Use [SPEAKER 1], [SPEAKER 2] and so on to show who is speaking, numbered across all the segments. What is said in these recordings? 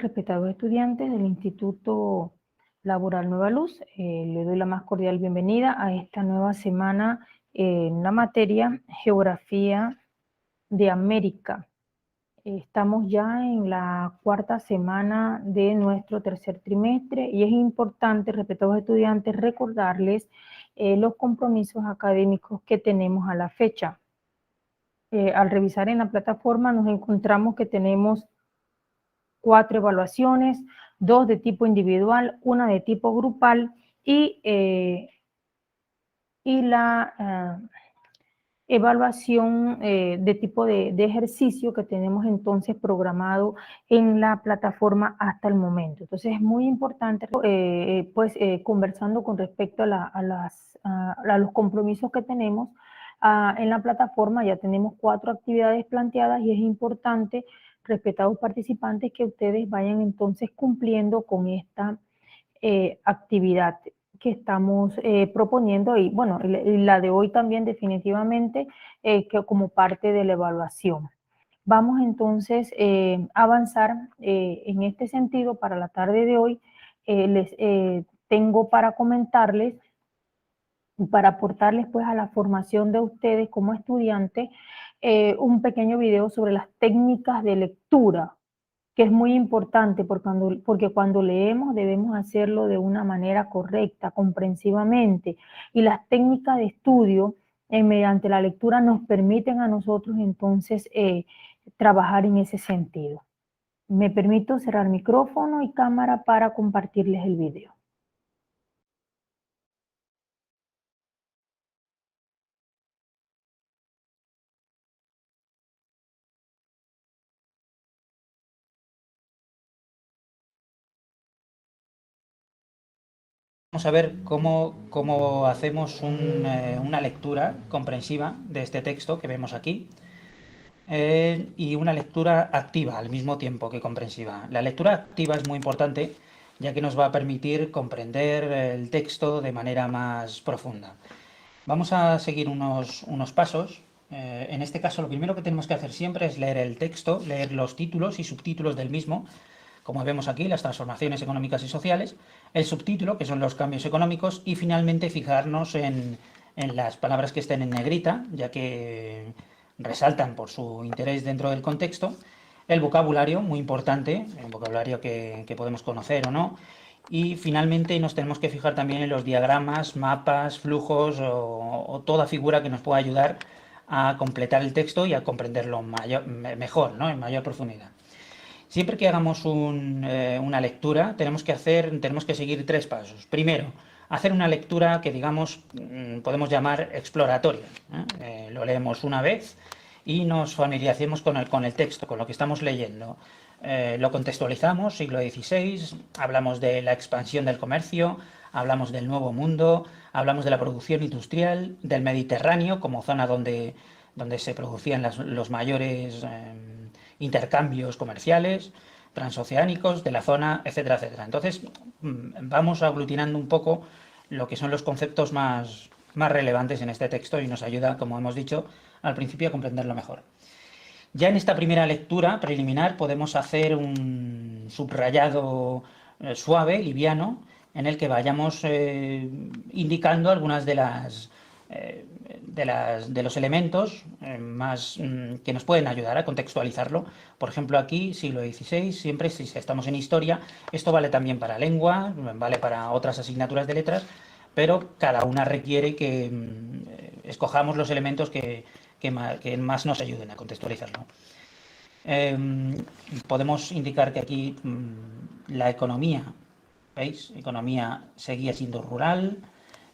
[SPEAKER 1] respetados estudiantes del Instituto Laboral Nueva Luz. Le doy la más cordial bienvenida a esta nueva semana en la materia Geografía de América. Estamos ya en la cuarta semana de nuestro tercer trimestre y es importante, respetados estudiantes, recordarles los compromisos académicos que tenemos a la fecha. Al revisar en la plataforma nos encontramos que tenemos 4 evaluaciones, 2 de tipo individual, 1 de tipo grupal y la evaluación de tipo de ejercicio que tenemos entonces programado en la plataforma hasta el momento. Entonces es muy importante, conversando con respecto a los compromisos que tenemos en la plataforma. Ya tenemos 4 actividades planteadas y es importante, respetados participantes, que ustedes vayan entonces cumpliendo con esta actividad que estamos proponiendo y bueno, la de hoy también definitivamente que como parte de la evaluación. Vamos entonces a avanzar en este sentido. Para la tarde de hoy les tengo para comentarles, para aportarles pues a la formación de ustedes como estudiantes, un pequeño video sobre las técnicas de lectura, que es muy importante porque cuando leemos debemos hacerlo de una manera correcta, comprensivamente, y las técnicas de estudio mediante la lectura nos permiten a nosotros entonces trabajar en ese sentido. Me permito cerrar micrófono y cámara para compartirles el video.
[SPEAKER 2] Vamos a ver cómo hacemos una lectura comprensiva de este texto que vemos aquí y una lectura activa al mismo tiempo que comprensiva. La lectura activa es muy importante, ya que nos va a permitir comprender el texto de manera más profunda. Vamos a seguir unos pasos. En este caso, lo primero que tenemos que hacer siempre es leer el texto, leer los títulos y subtítulos del mismo, como vemos aquí, las transformaciones económicas y sociales, el subtítulo, que son los cambios económicos, y finalmente fijarnos en las palabras que estén en negrita, ya que resaltan por su interés dentro del contexto, el vocabulario, muy importante, el vocabulario que podemos conocer o no, y finalmente nos tenemos que fijar también en los diagramas, mapas, flujos o toda figura que nos pueda ayudar a completar el texto y a comprenderlo mejor, ¿no? En mayor profundidad. Siempre que hagamos una lectura tenemos que seguir 3 pasos. Primero, hacer una lectura que digamos podemos llamar exploratoria. Lo leemos una vez y nos familiaricemos con el texto, con lo que estamos leyendo. Lo contextualizamos, siglo XVI, hablamos de la expansión del comercio, hablamos del Nuevo Mundo, hablamos de la producción industrial, del Mediterráneo como zona donde se producían los mayores intercambios comerciales, transoceánicos, de la zona, etcétera, etcétera. Entonces, vamos aglutinando un poco lo que son los conceptos más relevantes en este texto y nos ayuda, como hemos dicho al principio, a comprenderlo mejor. Ya en esta primera lectura preliminar podemos hacer un subrayado suave, liviano, en el que vayamos indicando algunas de los elementos más que nos pueden ayudar a contextualizarlo. Por ejemplo, aquí, siglo XVI, siempre si estamos en historia, esto vale también para lengua, vale para otras asignaturas de letras, pero cada una requiere que escojamos los elementos que más nos ayuden a contextualizarlo. Podemos indicar que aquí la economía, ¿veis? Economía seguía siendo rural,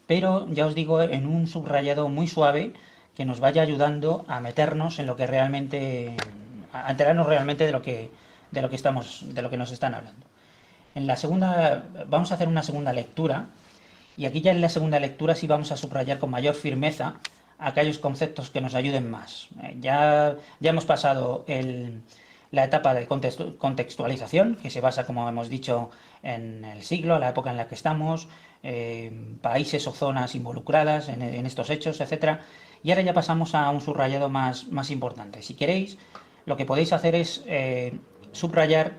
[SPEAKER 2] pero ya os digo, en un subrayado muy suave que nos vaya ayudando a meternos en lo que realmente, a enterarnos realmente de lo que nos están hablando. Vamos a hacer una segunda lectura, y aquí ya en la segunda lectura sí vamos a subrayar con mayor firmeza aquellos conceptos que nos ayuden más. Ya hemos pasado la etapa de contextualización, que se basa, como hemos dicho, en el siglo, la época en la que estamos, países o zonas involucradas en estos hechos, etc. Y ahora ya pasamos a un subrayado más importante. Si queréis, lo que podéis hacer es subrayar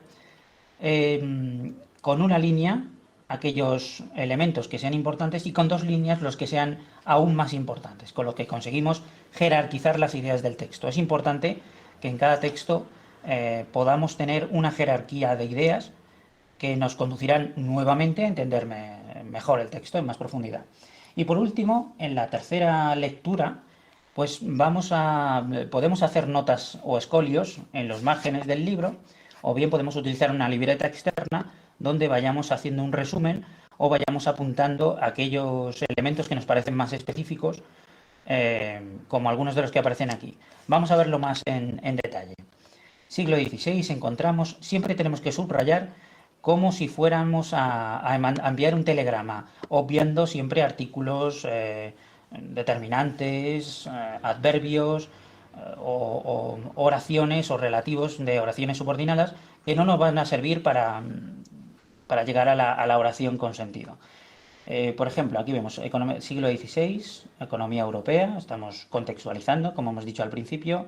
[SPEAKER 2] con una línea aquellos elementos que sean importantes y con 2 líneas los que sean aún más importantes, con lo que conseguimos jerarquizar las ideas del texto. Es importante que en cada texto podamos tener una jerarquía de ideas que nos conducirán nuevamente a entender mejor el texto en más profundidad. Y por último, en la tercera lectura, pues podemos hacer notas o escolios en los márgenes del libro, o bien podemos utilizar una libreta externa donde vayamos haciendo un resumen o vayamos apuntando aquellos elementos que nos parecen más específicos, como algunos de los que aparecen aquí. Vamos a verlo más en detalle. Siglo XVI encontramos, siempre tenemos que subrayar como si fuéramos a enviar un telegrama, obviando siempre artículos determinantes, adverbios o oraciones o relativos de oraciones subordinadas que no nos van a servir para llegar a la oración con sentido. Por ejemplo, aquí vemos siglo XVI, economía europea, estamos contextualizando, como hemos dicho al principio,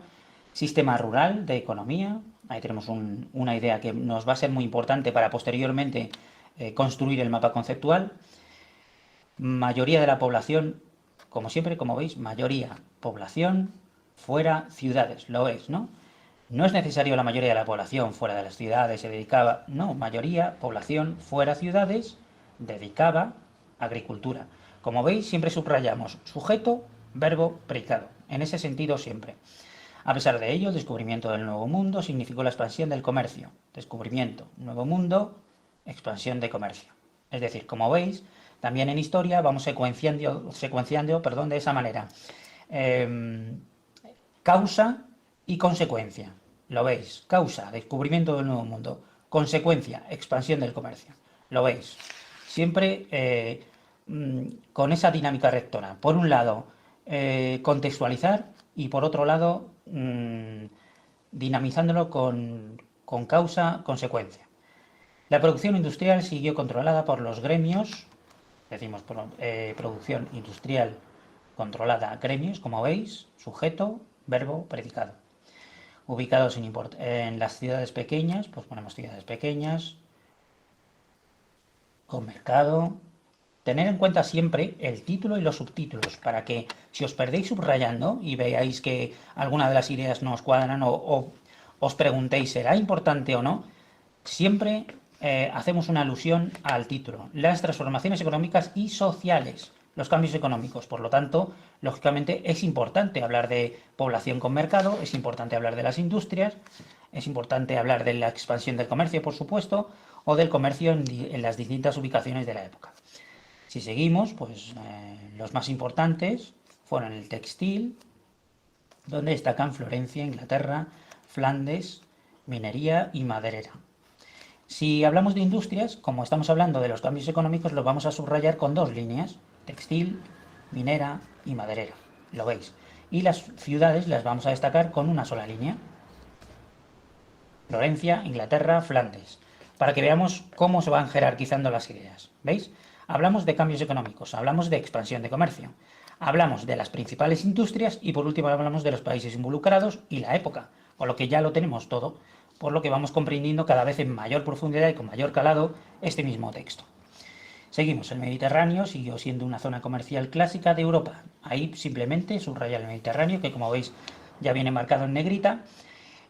[SPEAKER 2] sistema rural de economía, ahí tenemos una idea que nos va a ser muy importante para posteriormente construir el mapa conceptual. Mayoría de la población, como siempre, como veis, mayoría población fuera ciudades, lo es, ¿no? No es necesario la mayoría de la población fuera de las ciudades se dedicaba, no, mayoría población fuera ciudades dedicaba agricultura. Como veis, siempre subrayamos sujeto, verbo, predicado. En ese sentido siempre. A pesar de ello, el descubrimiento del Nuevo Mundo significó la expansión del comercio. Descubrimiento, Nuevo Mundo, expansión de comercio. Es decir, como veis, también en historia vamos secuenciando de esa manera. Causa y consecuencia. Lo veis. Causa, descubrimiento del Nuevo Mundo. Consecuencia, expansión del comercio. Lo veis. Siempre con esa dinámica rectora. Por un lado, contextualizar y por otro lado, dinamizándolo con causa-consecuencia. La producción industrial siguió controlada por los gremios, decimos producción industrial controlada gremios, como veis, sujeto, verbo, predicado. Ubicados en las ciudades pequeñas, pues ponemos ciudades pequeñas, con mercado. Tener en cuenta siempre el título y los subtítulos para que si os perdéis subrayando y veáis que alguna de las ideas no os cuadran o os preguntéis ¿será importante o no? Siempre hacemos una alusión al título. Las transformaciones económicas y sociales, los cambios económicos. Por lo tanto, lógicamente es importante hablar de población con mercado, es importante hablar de las industrias, es importante hablar de la expansión del comercio, por supuesto, o del comercio en las distintas ubicaciones de la época. Si seguimos, pues los más importantes fueron el textil, donde destacan Florencia, Inglaterra, Flandes, minería y maderera. Si hablamos de industrias, como estamos hablando de los cambios económicos, los vamos a subrayar con 2 líneas, textil, minera y maderera, lo veis. Y las ciudades las vamos a destacar con una sola línea, Florencia, Inglaterra, Flandes, para que veamos cómo se van jerarquizando las ideas, ¿veis? Hablamos de cambios económicos, hablamos de expansión de comercio, hablamos de las principales industrias y por último hablamos de los países involucrados y la época, por lo que ya lo tenemos todo, por lo que vamos comprendiendo cada vez en mayor profundidad y con mayor calado este mismo texto. Seguimos, el Mediterráneo siguió siendo una zona comercial clásica de Europa. Ahí simplemente subraya el Mediterráneo, que como veis ya viene marcado en negrita.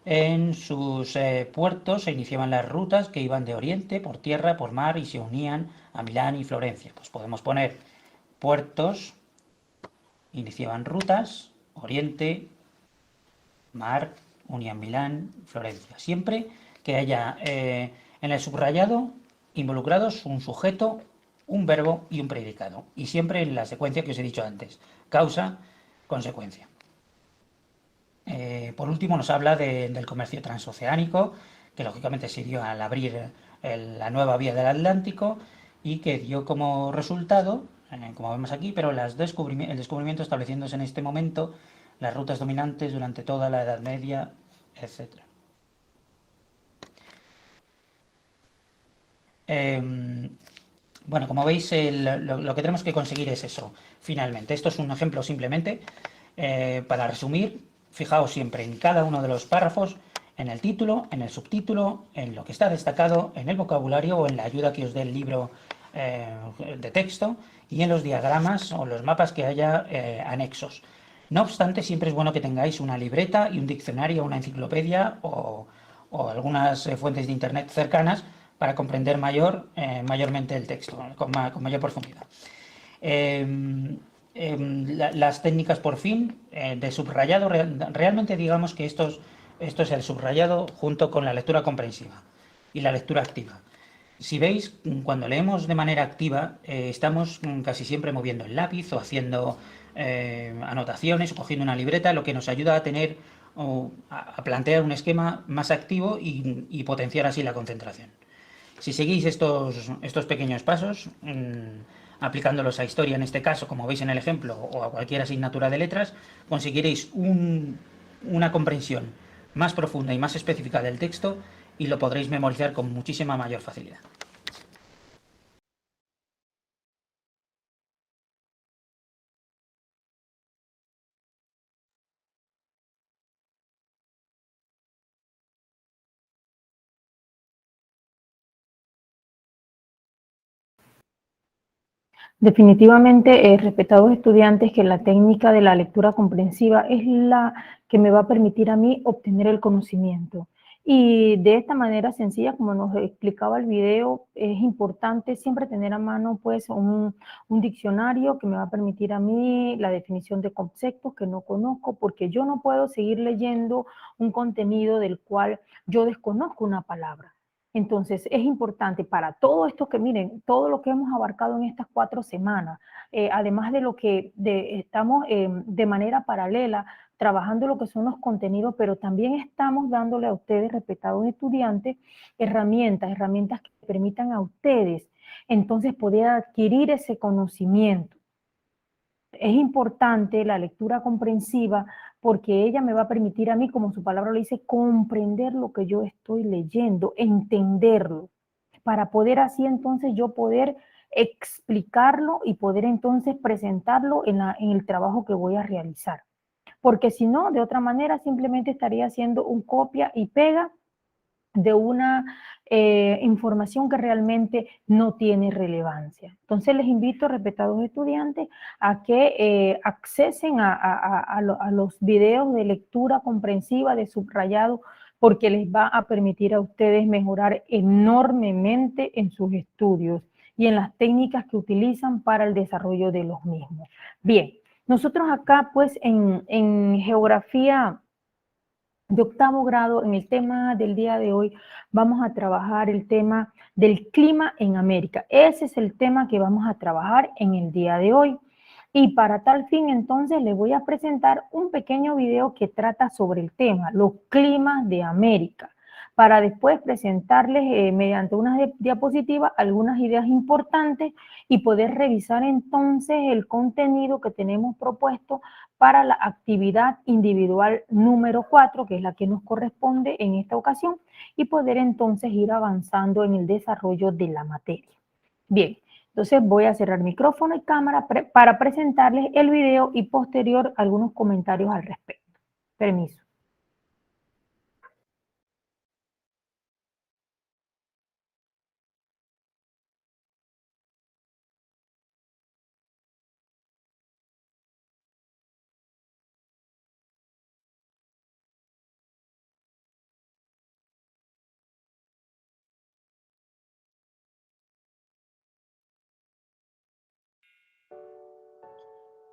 [SPEAKER 2] En sus puertos se iniciaban las rutas que iban de oriente, por tierra, por mar y se unían a Milán y Florencia. Pues podemos poner puertos, iniciaban rutas, oriente, mar, unían Milán, Florencia. Siempre que haya en el subrayado involucrados un sujeto, un verbo y un predicado. Y siempre en la secuencia que os he dicho antes, causa, consecuencia. Por último nos habla del comercio transoceánico, que lógicamente se dio al abrir la nueva vía del Atlántico y que dio como resultado, como vemos aquí, pero el descubrimiento estableciéndose en este momento las rutas dominantes durante toda la Edad Media, etc. Bueno, como veis, lo que tenemos que conseguir es eso, finalmente. Esto es un ejemplo simplemente para resumir. Fijaos siempre en cada uno de los párrafos en el título, en el subtítulo, en lo que está destacado, en el vocabulario o en la ayuda que os dé el libro de texto y en los diagramas o los mapas que haya anexos. No obstante, siempre es bueno que tengáis una libreta y un diccionario, una enciclopedia o algunas fuentes de internet cercanas para comprender mayormente el texto, con mayor profundidad. Las técnicas, por fin, de subrayado, realmente digamos que esto es el subrayado junto con la lectura comprensiva y la lectura activa. Si veis, cuando leemos de manera activa, estamos casi siempre moviendo el lápiz o haciendo anotaciones o cogiendo una libreta, lo que nos ayuda a tener o a plantear un esquema más activo y potenciar así la concentración. Si seguís estos pequeños pasos, aplicándolos a historia en este caso, como veis en el ejemplo, o a cualquier asignatura de letras, conseguiréis una comprensión más profunda y más específica del texto y lo podréis memorizar con muchísima mayor facilidad.
[SPEAKER 1] Definitivamente, respetados estudiantes, que la técnica de la lectura comprensiva es la que me va a permitir a mí obtener el conocimiento. Y de esta manera sencilla, como nos explicaba el video, es importante siempre tener a mano pues un diccionario que me va a permitir a mí la definición de conceptos que no conozco, porque yo no puedo seguir leyendo un contenido del cual yo desconozco una palabra. Entonces, es importante para todo esto que, miren, todo lo que hemos abarcado en estas 4 semanas, además de lo que estamos de manera paralela trabajando lo que son los contenidos, pero también estamos dándole a ustedes, respetados estudiantes, herramientas que permitan a ustedes entonces poder adquirir ese conocimiento. Es importante la lectura comprensiva porque ella me va a permitir a mí, como su palabra lo dice, comprender lo que yo estoy leyendo, entenderlo, para poder así entonces yo poder explicarlo y poder entonces presentarlo en el trabajo que voy a realizar. Porque si no, de otra manera simplemente estaría haciendo un copia y pega de una información que realmente no tiene relevancia. Entonces les invito, respetados estudiantes, a que accesen a los videos de lectura comprensiva, de subrayado, porque les va a permitir a ustedes mejorar enormemente en sus estudios y en las técnicas que utilizan para el desarrollo de los mismos. Bien, nosotros acá pues en geografía de 8º grado, en el tema del día de hoy, vamos a trabajar el tema del clima en América. Ese es el tema que vamos a trabajar en el día de hoy. Y para tal fin, entonces, les voy a presentar un pequeño video que trata sobre el tema, los climas de América, para después presentarles mediante unas diapositivas algunas ideas importantes y poder revisar entonces el contenido que tenemos propuesto para la actividad individual número 4, que es la que nos corresponde en esta ocasión, y poder entonces ir avanzando en el desarrollo de la materia. Bien, entonces voy a cerrar micrófono y cámara para presentarles el video y posterior algunos comentarios al respecto. Permiso.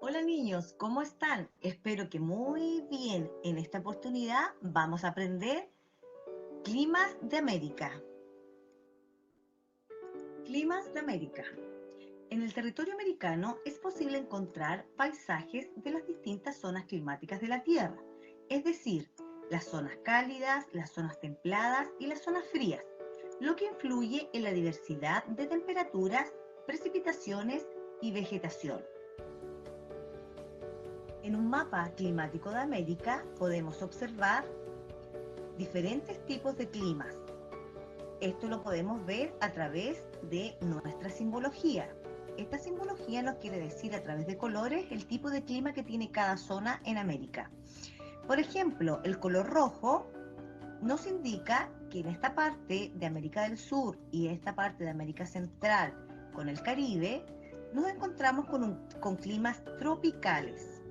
[SPEAKER 3] Hola niños, ¿cómo están? Espero que muy bien. En esta oportunidad vamos a aprender climas de América. Climas de América. En el territorio americano es posible encontrar paisajes de las distintas zonas climáticas de la Tierra, es decir, las zonas cálidas, las zonas templadas y las zonas frías, lo que influye en la diversidad de temperaturas, precipitaciones y vegetación. En un mapa climático de América podemos observar diferentes tipos de climas. Esto lo podemos ver a través de nuestra simbología. Esta simbología nos quiere decir a través de colores el tipo de clima que tiene cada zona en América. Por ejemplo, el color rojo nos indica que en esta parte de América del Sur y esta parte de América Central con el Caribe, nos encontramos con climas tropicales.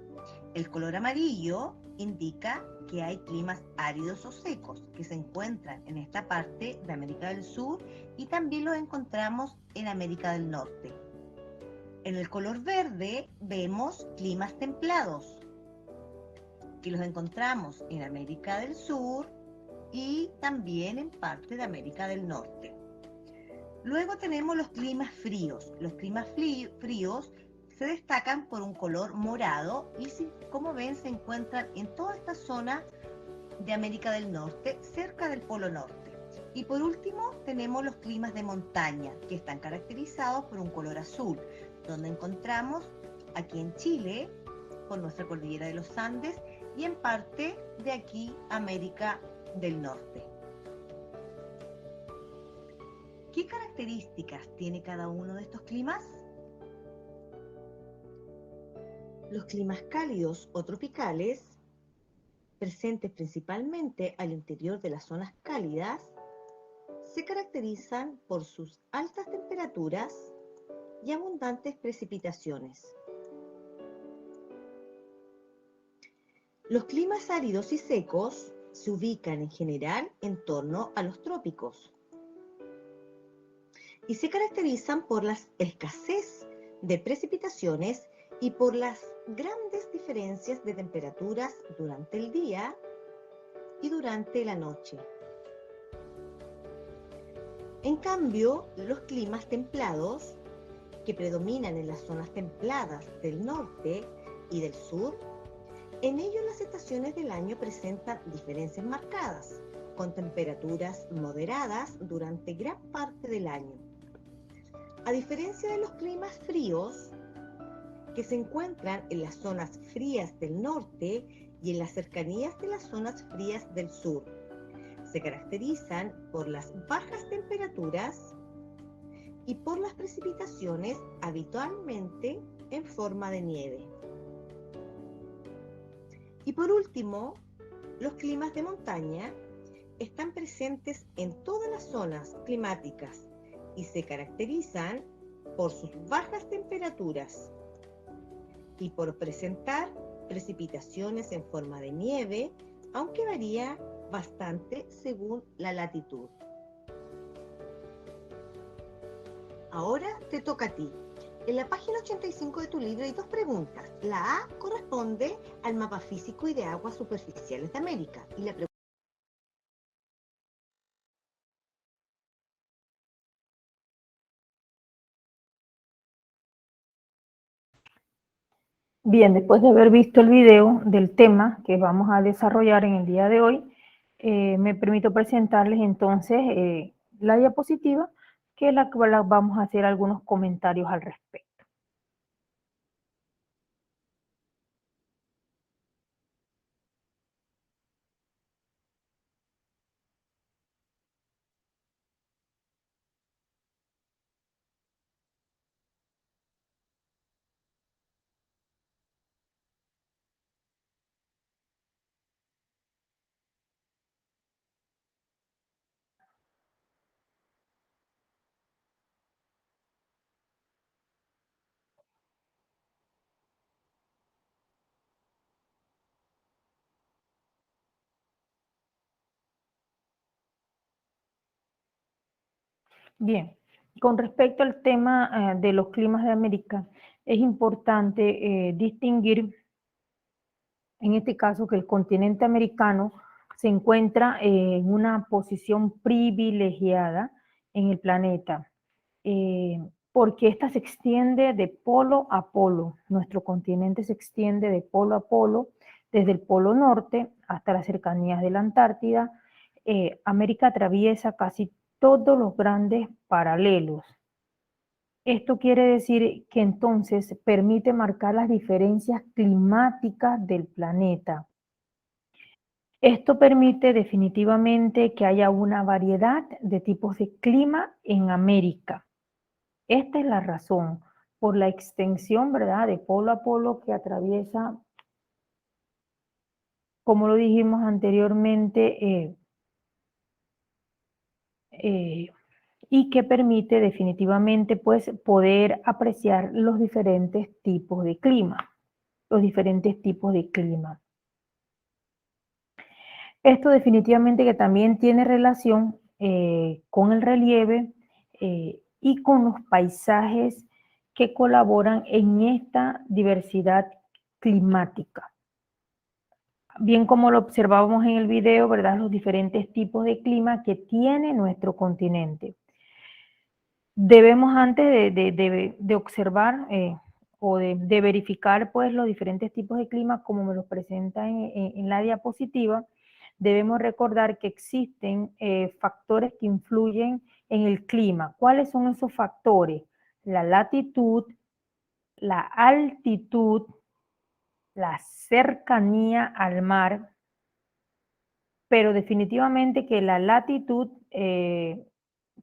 [SPEAKER 3] El color amarillo indica que hay climas áridos o secos que se encuentran en esta parte de América del Sur y también los encontramos en América del Norte. En el color verde vemos climas templados, que los encontramos en América del Sur y también en parte de América del Norte. Luego tenemos los climas fríos. Los climas fríos se destacan por un color morado y, como ven, se encuentran en toda esta zona de América del Norte, cerca del Polo Norte. Y por último tenemos los climas de montaña, que están caracterizados por un color azul, donde encontramos aquí en Chile, por nuestra cordillera de los Andes, y en parte de aquí América del Norte. ¿Qué características tiene cada uno de estos climas? Los climas cálidos o tropicales, presentes principalmente al interior de las zonas cálidas, se caracterizan por sus altas temperaturas y abundantes precipitaciones. Los climas áridos y secos se ubican en general en torno a los trópicos y se caracterizan por la escasez de precipitaciones y por las grandes diferencias de temperaturas durante el día y durante la noche. En cambio, los climas templados, que predominan en las zonas templadas del norte y del sur, en ellos las estaciones del año presentan diferencias marcadas, con temperaturas moderadas durante gran parte del año. A diferencia de los climas fríos, que se encuentran en las zonas frías del norte y en las cercanías de las zonas frías del sur, se caracterizan por las bajas temperaturas y por las precipitaciones habitualmente en forma de nieve. Y por último, los climas de montaña están presentes en todas las zonas climáticas y se caracterizan por sus bajas temperaturas y por presentar precipitaciones en forma de nieve, aunque varía bastante según la latitud. Ahora te toca a ti. En la página 85 de tu libro hay dos preguntas. La A corresponde al mapa físico y de aguas superficiales de América. Y la pregunta
[SPEAKER 1] Bien, después de haber visto el video del tema que vamos a desarrollar en el día de hoy, me permito presentarles entonces la diapositiva, que es la que vamos a hacer algunos comentarios al respecto. Bien, con respecto al tema de los climas de América, es importante distinguir, en este caso, que el continente americano se encuentra en una posición privilegiada en el planeta, porque esta se extiende de polo a polo. Nuestro continente se extiende de polo a polo, desde el polo norte hasta las cercanías de la Antártida. América atraviesa casi todos los grandes paralelos. Esto quiere decir que entonces permite marcar las diferencias climáticas del planeta. Esto permite definitivamente que haya una variedad de tipos de clima en América. Esta es la razón, por la extensión, ¿verdad?, de polo a polo que atraviesa, como lo dijimos anteriormente, y que permite definitivamente pues poder apreciar los diferentes tipos de clima, Esto definitivamente que también tiene relación con el relieve y con los paisajes que colaboran en esta diversidad climática. Bien como lo observábamos en el video, ¿verdad? Los diferentes tipos de clima que tiene nuestro continente. Debemos antes de observar o de verificar pues los diferentes tipos de clima como me los presenta en la diapositiva, debemos recordar que existen factores que influyen en el clima. ¿Cuáles son esos factores? La latitud, la altitud, la cercanía al mar, pero definitivamente que la latitud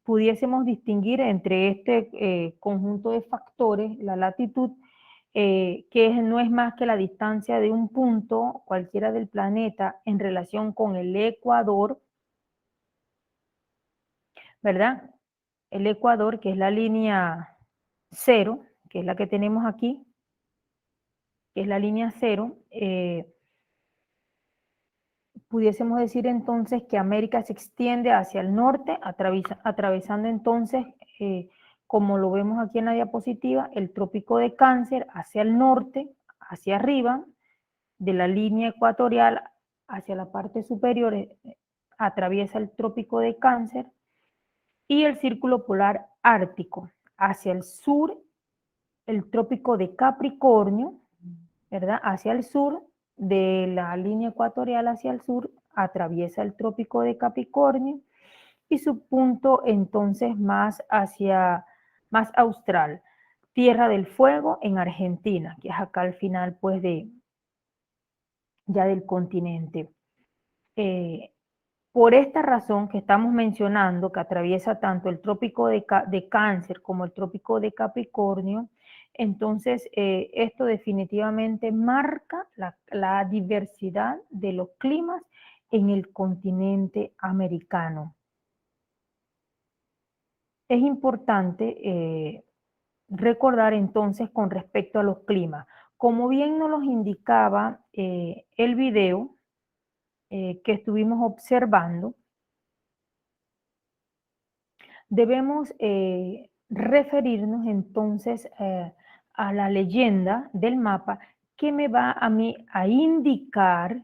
[SPEAKER 1] pudiésemos distinguir entre este conjunto de factores, la latitud, no es más que la distancia de un punto cualquiera del planeta en relación con el ecuador, ¿verdad? El ecuador, que es la línea cero, que es la que tenemos aquí, que es la línea cero, pudiésemos decir entonces que América se extiende hacia el norte, atravesando entonces, como lo vemos aquí en la diapositiva, el trópico de Cáncer hacia el norte, hacia arriba, de la línea ecuatorial hacia la parte superior, atraviesa el trópico de Cáncer, y el círculo polar ártico hacia el sur, el trópico de Capricornio, ¿verdad? Hacia el sur, de la línea ecuatorial hacia el sur, atraviesa el trópico de Capricornio y su punto entonces más austral, Tierra del Fuego en Argentina, que es acá al final pues ya del continente. Por esta razón que estamos mencionando, que atraviesa tanto el trópico de Cáncer como el trópico de Capricornio, entonces esto definitivamente marca la diversidad de los climas en el continente americano. Es importante recordar entonces con respecto a los climas. Como bien nos los indicaba el video que estuvimos observando, debemos referirnos entonces a la leyenda del mapa que me va a mí a indicar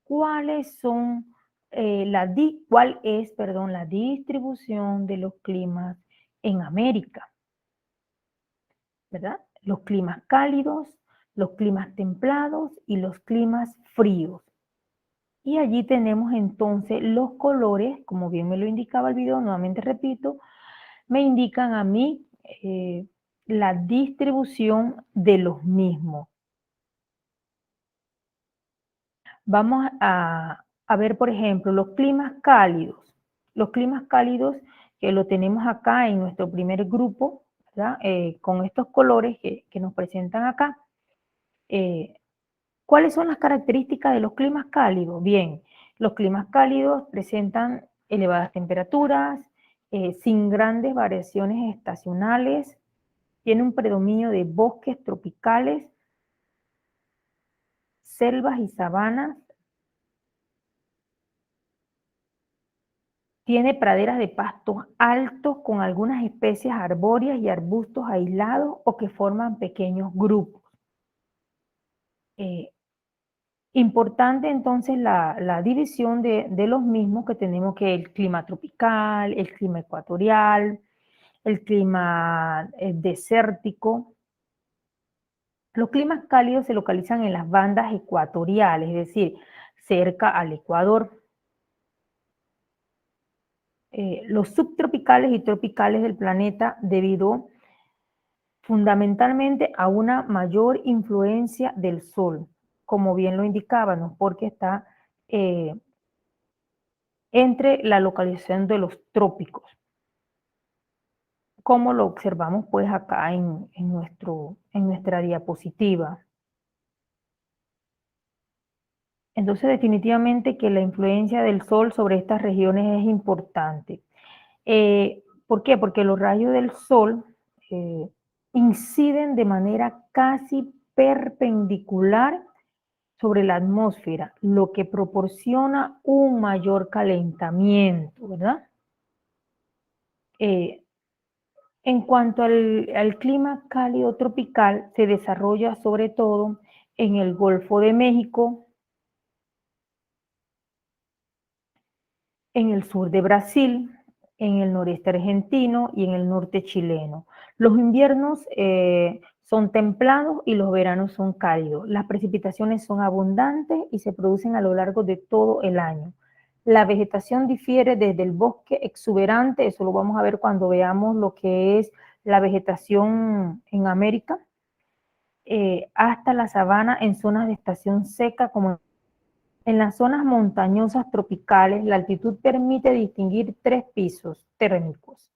[SPEAKER 1] cuáles son cuál es, perdón, la distribución de los climas en América, ¿verdad? Los climas cálidos, los climas templados y los climas fríos. Y allí tenemos entonces los colores, como bien me lo indicaba el video, nuevamente repito, me indican a mí la distribución de los mismos. Vamos a ver, por ejemplo, los climas cálidos. Los climas cálidos que lo tenemos acá en nuestro primer grupo, ¿verdad? Con estos colores que nos presentan acá. ¿Cuáles son las características de los climas cálidos? Bien, los climas cálidos presentan elevadas temperaturas, sin grandes variaciones estacionales, tiene un predominio de bosques tropicales, selvas y sabanas, tiene praderas de pastos altos con algunas especies arbóreas y arbustos aislados o que forman pequeños grupos. Importante entonces la división de los mismos, que tenemos que el clima tropical, el clima ecuatorial, el clima desértico. Los climas cálidos se localizan en las bandas ecuatoriales, es decir, cerca al Ecuador. Los subtropicales y tropicales del planeta debido fundamentalmente a una mayor influencia del Sol, como bien lo indicábamos, porque está entre la localización de los trópicos, como lo observamos pues acá en nuestra diapositiva. Entonces definitivamente que la influencia del Sol sobre estas regiones es importante. ¿Por qué? Porque los rayos del sol inciden de manera casi perpendicular sobre la atmósfera, lo que proporciona un mayor calentamiento, ¿verdad? En cuanto al clima cálido tropical, se desarrolla sobre todo en el Golfo de México, en el sur de Brasil, en el noreste argentino y en el norte chileno. Los inviernos son templados y los veranos son cálidos. Las precipitaciones son abundantes y se producen a lo largo de todo el año. La vegetación difiere desde el bosque exuberante, eso lo vamos a ver cuando veamos lo que es la vegetación en América, hasta la sabana en zonas de estación seca como en las zonas montañosas tropicales. La altitud permite distinguir tres pisos térmicos: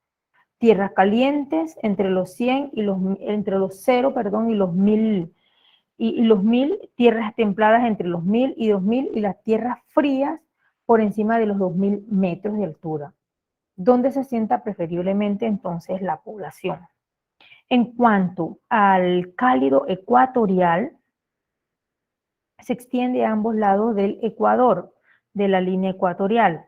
[SPEAKER 1] tierras calientes entre los 100 y entre los 0, perdón, y los 1000, y los 1000, tierras templadas entre los 1000 y 2000, y las tierras frías por encima de los 2000 metros de altura, donde se asienta preferiblemente entonces la población. En cuanto al cálido ecuatorial, se extiende a ambos lados del ecuador, de la línea ecuatorial.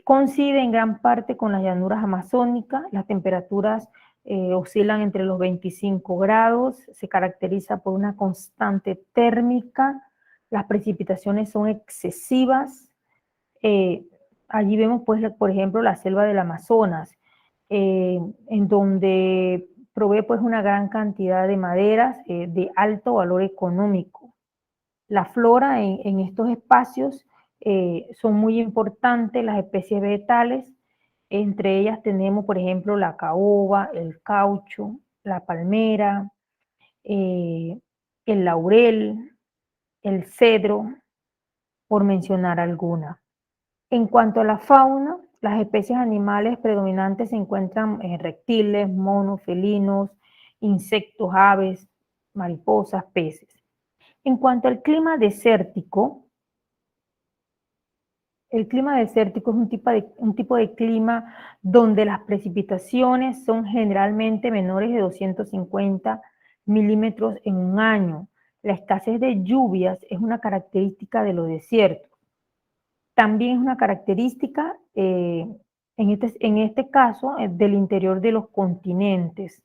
[SPEAKER 1] Coincide en gran parte con las llanuras amazónicas. Las temperaturas oscilan entre los 25 grados, se caracteriza por una constante térmica, las precipitaciones son excesivas. Allí vemos, pues, por ejemplo, la selva del Amazonas, en donde provee, pues, una gran cantidad de maderas de alto valor económico. La flora en estos espacios son muy importantes, las especies vegetales. Entre ellas tenemos, por ejemplo, la caoba, el caucho, la palmera, eh, el laurel, el cedro, por mencionar alguna. En cuanto a la fauna, las especies animales predominantes se encuentran en reptiles, monos, felinos, insectos, aves, mariposas, peces. En cuanto al clima desértico, el clima desértico es un tipo de clima donde las precipitaciones son generalmente menores de 250 milímetros en un año. La escasez de lluvias es una característica de los desiertos. También es una característica, en este caso, del interior de los continentes.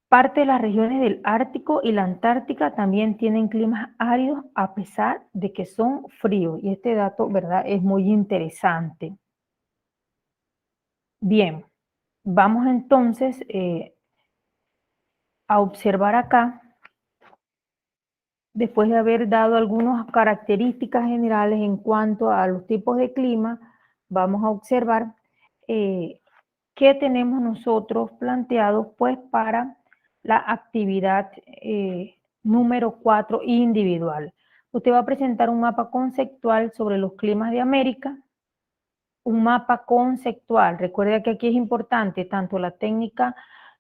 [SPEAKER 1] Parte de las regiones del Ártico y la Antártica también tienen climas áridos a pesar de que son fríos. Y este dato, ¿verdad?, es muy interesante. Bien, vamos entonces a observar acá, después de haber dado algunas características generales en cuanto a los tipos de clima, vamos a observar qué tenemos nosotros planteados, pues, para la actividad número 4 individual. Usted va a presentar un mapa conceptual sobre los climas de América, un mapa conceptual. Recuerda que aquí es importante tanto la técnica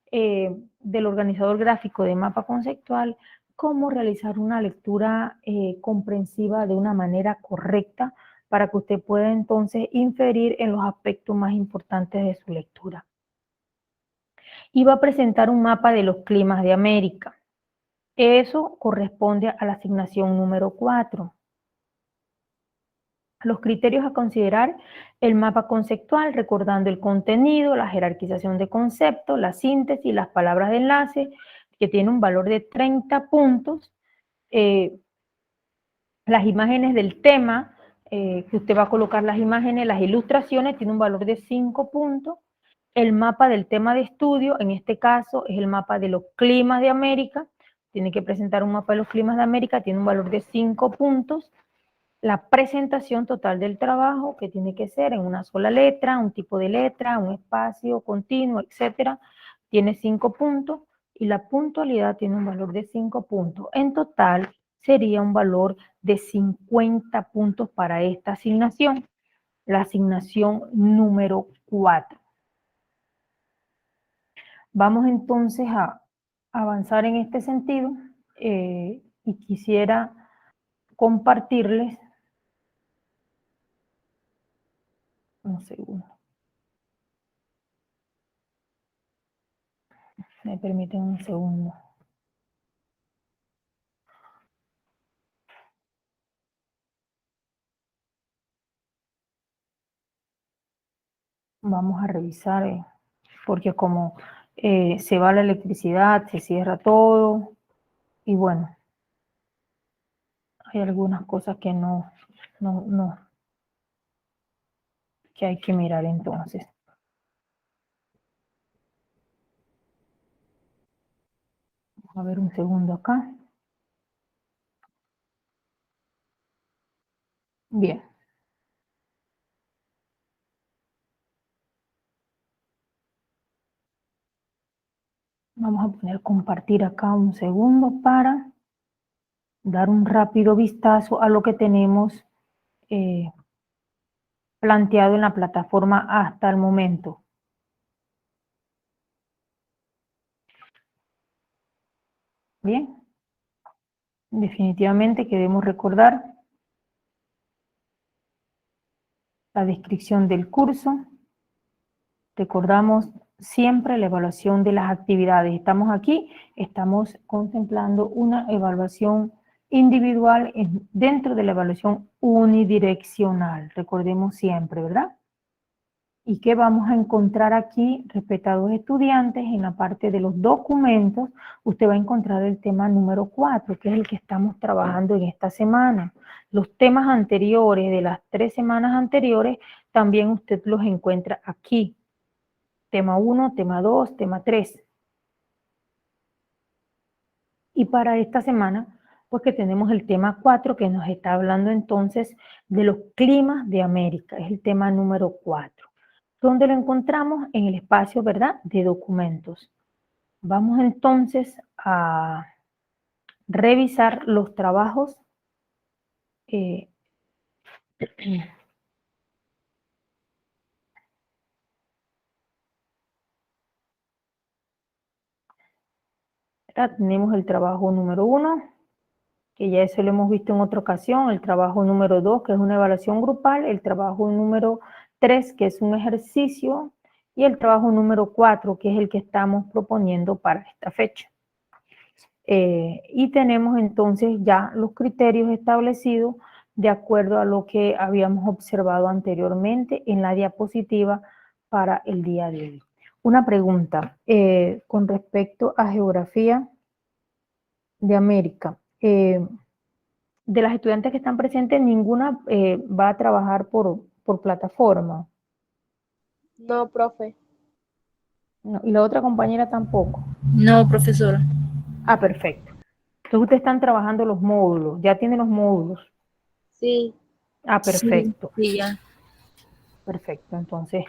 [SPEAKER 1] del organizador gráfico de mapa conceptual como realizar una lectura comprensiva de una manera correcta para que usted pueda entonces inferir en los aspectos más importantes de su lectura. Y va a presentar un mapa de los climas de América. Eso corresponde a la asignación número 4. Los criterios a considerar: el mapa conceptual, recordando el contenido, la jerarquización de conceptos, la síntesis, las palabras de enlace, que tiene un valor de 30 puntos. Las imágenes del tema, que usted va a colocar las imágenes, las ilustraciones, tiene un valor de 5 puntos. El mapa del tema de estudio, en este caso es el mapa de los climas de América, tiene que presentar un mapa de los climas de América, tiene un valor de 5 puntos. La presentación total del trabajo, que tiene que ser en una sola letra, un tipo de letra, un espacio continuo, etcétera, tiene 5 puntos, y la puntualidad tiene un valor de 5 puntos. En total sería un valor de 50 puntos para esta asignación, la asignación número 4. Vamos entonces a avanzar en este sentido y quisiera compartirles Un segundo. Me permiten un segundo. Vamos a revisar, porque como se va la electricidad, se cierra todo, y bueno, hay algunas cosas que no, que hay que mirar entonces. Vamos a ver un segundo acá. Bien. Vamos a poner compartir acá un segundo para dar un rápido vistazo a lo que tenemos planteado en la plataforma hasta el momento. Bien. Definitivamente que debemos recordar la descripción del curso. Recordamos siempre la evaluación de las actividades. Estamos aquí, estamos contemplando una evaluación individual dentro de la evaluación unidireccional. Recordemos siempre, ¿verdad? ¿Y qué vamos a encontrar aquí, respetados estudiantes? En la parte de los documentos, usted va a encontrar el tema número 4, que es el que estamos trabajando en esta semana. Los temas anteriores, de las 3 semanas anteriores, también usted los encuentra aquí. Tema 1, tema 2, tema 3. Y para esta semana, pues que tenemos el tema 4, que nos está hablando entonces de los climas de América. Es el tema número 4. ¿Dónde lo encontramos? En el espacio, ¿verdad?, de documentos. Vamos entonces a revisar los trabajos tenemos el trabajo número 1, que ya eso lo hemos visto en otra ocasión, el trabajo número 2, que es una evaluación grupal, el trabajo número 3, que es un ejercicio, y el trabajo número 4, que es el que estamos proponiendo para esta fecha. Y tenemos entonces ya los criterios establecidos de acuerdo a lo que habíamos observado anteriormente en la diapositiva para el día de hoy. Una pregunta con respecto a geografía de América. De las estudiantes que están presentes, ninguna va a trabajar por plataforma.
[SPEAKER 4] No, profe.
[SPEAKER 1] No, y la otra compañera tampoco.
[SPEAKER 5] No, profesora.
[SPEAKER 1] Ah, perfecto. Entonces ustedes están trabajando los módulos, ya tienen los módulos.
[SPEAKER 4] Sí.
[SPEAKER 1] Ah, perfecto.
[SPEAKER 5] Sí, ya.
[SPEAKER 1] Perfecto. Entonces,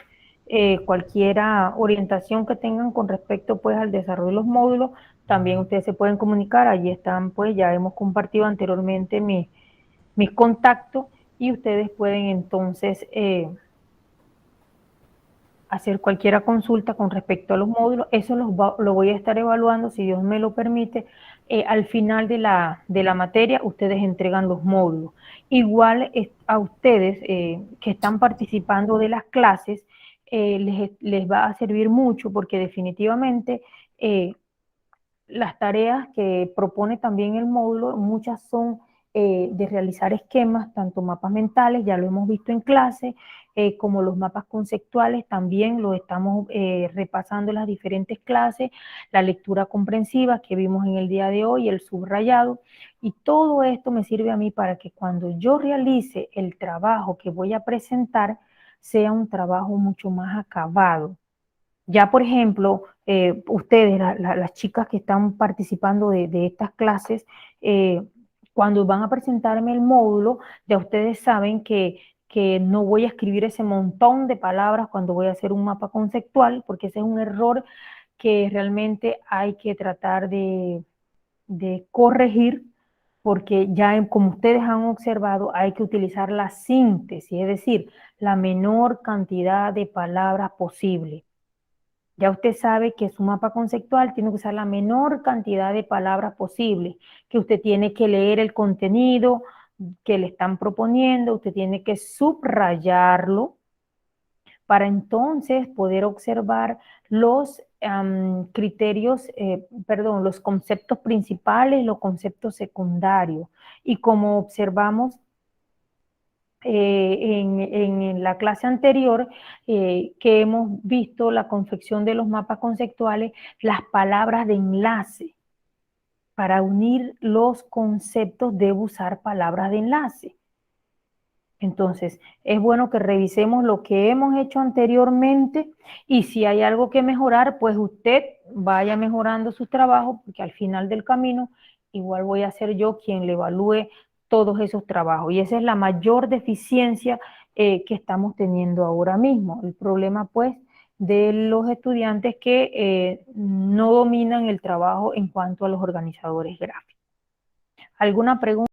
[SPEAKER 1] cualquier orientación que tengan con respecto pues al desarrollo de los módulos, también ustedes se pueden comunicar. Allí están, pues ya hemos compartido anteriormente mis contactos y ustedes pueden entonces hacer cualquier consulta con respecto a los módulos. Eso lo voy a estar evaluando, si Dios me lo permite. Al final de la materia, ustedes entregan los módulos. Igual a ustedes que están participando de las clases, les va a servir mucho porque definitivamente las tareas que propone también el módulo, muchas son de realizar esquemas, tanto mapas mentales, ya lo hemos visto en clase, como los mapas conceptuales, también lo estamos repasando en las diferentes clases, la lectura comprensiva que vimos en el día de hoy, el subrayado, y todo esto me sirve a mí para que cuando yo realice el trabajo que voy a presentar, sea un trabajo mucho más acabado. Ya, por ejemplo, ustedes, las chicas que están participando de estas clases, cuando van a presentarme el módulo, ya ustedes saben que no voy a escribir ese montón de palabras cuando voy a hacer un mapa conceptual, porque ese es un error que realmente hay que tratar de corregir, porque ya como ustedes han observado, hay que utilizar la síntesis, es decir, la menor cantidad de palabras posible. Ya usted sabe que su mapa conceptual tiene que usar la menor cantidad de palabras posible, que usted tiene que leer el contenido que le están proponiendo, usted tiene que subrayarlo, para entonces poder observar los criterios, los conceptos principales, los conceptos secundarios. Y como observamos en la clase anterior, que hemos visto la confección de los mapas conceptuales, las palabras de enlace. Para unir los conceptos debo usar palabras de enlace. Entonces, es bueno que revisemos lo que hemos hecho anteriormente y si hay algo que mejorar, pues usted vaya mejorando su trabajo, porque al final del camino igual voy a ser yo quien le evalúe todos esos trabajos. Y esa es la mayor deficiencia que estamos teniendo ahora mismo. El problema, pues, de los estudiantes que no dominan el trabajo en cuanto a los organizadores gráficos. ¿Alguna pregunta?